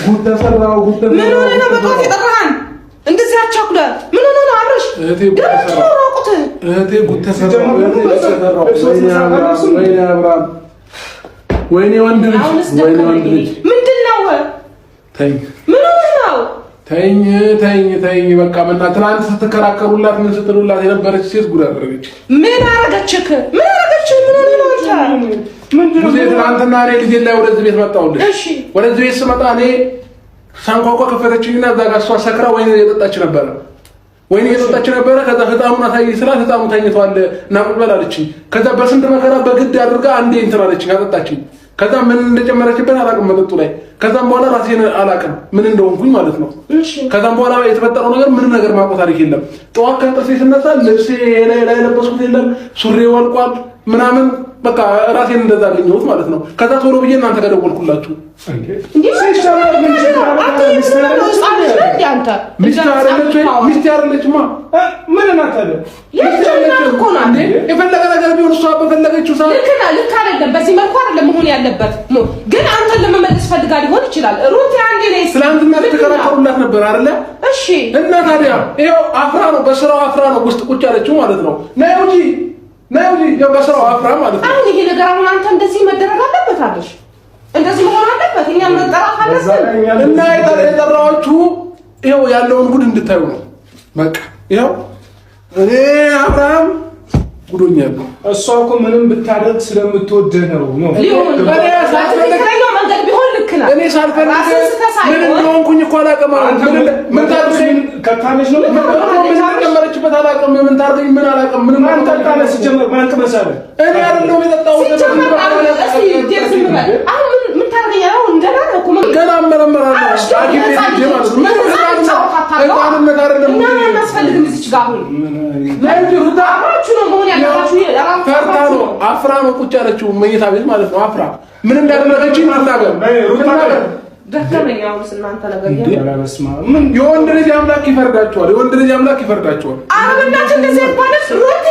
ጉድ ተሰራው ጉድ ተሰራው ምን ሆነ ነው በቃ ተጠራን እንደዚህ አቻኩለ ምን ሆነ ነው አብረሽ እህቴ ጉድ ተሰራው ወይኔ ወንድ ልጅ ምንድነው ተይ ምን ሆነ ነው ተይኝ በቃ መና ትናንት ስትከራከሩላት ምን ስትሉላት የነበረች ሴት ጉድ አደረገች ምን አረጋችክ ምን ሆነ ነው አንተ ምንድነው ትናንትና እኔ ልጅ ላይ ወደዚህ ቤት መጣሁልሽ እሺ ወደዚህ ቤት ስመጣ እኔ ሳንኳኳ ከፈተችኝና እዛ ጋር እሷ ሰክራ ወይኔ እየጠጣች ነበረ ከዛ ህጣሙን አሳይ ስራ ህጣሙ ተኝቷል እና ቁጭ በል አለችኝ ከዛ በስንት መከራ በግድ አድርጋ አንዴ እንትን አለችኝ አጠጣችኝ ከዛ ምን እንደጨመረችበት አላውቅም መጠጡ ላይ ከዛም በኋላ ራሴን አላውቅም ምን እንደሆንኩኝ ማለት ነው እሺ ከዛም በኋላ የተፈጠረው ነገር ምን ነገር ማቆም ታሪክ የለም ጠዋት ከጥርሴ ስነሳ ልብሴ ላይ ለበስኩት የለም ሱሪ ወልቋል ምናምን በቃ ራሴን እንደዛ አገኘሁት ማለት ነው ከዛ ቶሎ ብዬ እናንተ ጋር ደወልኩላችሁ እንዴ ሚስት አይደለችማ ምን እናታለ የፈለገ ነገር ቢሆን እሷ በፈለገችው ሰዓት ልክ አይደለም በዚህ መልኩ አይደለም መሆን ያለበት ግን አንተን ለመመለስ ፈልጋ ሊሆን ይችላል ሩት አንዴ ላይ ስላንትና ተከራከሩላት ነበር አይደለ እሺ እና ታዲያ ይሄው አፍራ ነው በስራው አፍራ ነው ውስጥ ቁጭ ያለችው ማለት ነው ነው በስራው አፍራ ማለት ነው አሁን ይሄ ነገር አሁን አንተ እንደዚህ መደረግ አለበት አለሽ እንደዚህ መሆን አለበት እኛ መጠራት አለበት እና የጠራችሁ ይሄው ያለውን ጉድ እንድታዩ ነው በቃ ይሄው እኔ አብርሃም ጉዶኛለሁ እሷ እኮ ምንም ብታደርግ ስለምትወደህ ነው እኔ ሳልፈልግ ምን እንደሆንኩኝ እኮ አላውቅም ምን ታድርገኝ ከታለች ነው ምን ተጨመረችበት አላውቅም ምን ታድርገኝ ምን አላውቅም ምን ማን ታጣለ ሲጀመር ማን ከመሳለ እኔ አይደለም የጠጣሁት ምን ታርገኛው እንደና ነው እኮ ገና መረመራለሁ አጊ ቤት ማለት ነው ምን አይደለም እና እናስፈልግም እዚህ ጋር አሁን ለሩታ አብራችሁ ነው መሆን ያለባችሁ ፈርታ ነው አፍራ ነው ቁጭ ያለችው መኝታ ቤት ማለት ነው አፍራ ምን እንዳደረገች ተናገር ሩታ ደከመኛው እናንተ ነገር ያላበስማ የወንድ ልጅ አምላክ ይፈርዳቸዋል አረብናት እንደዚህ ባለስ ሩቲ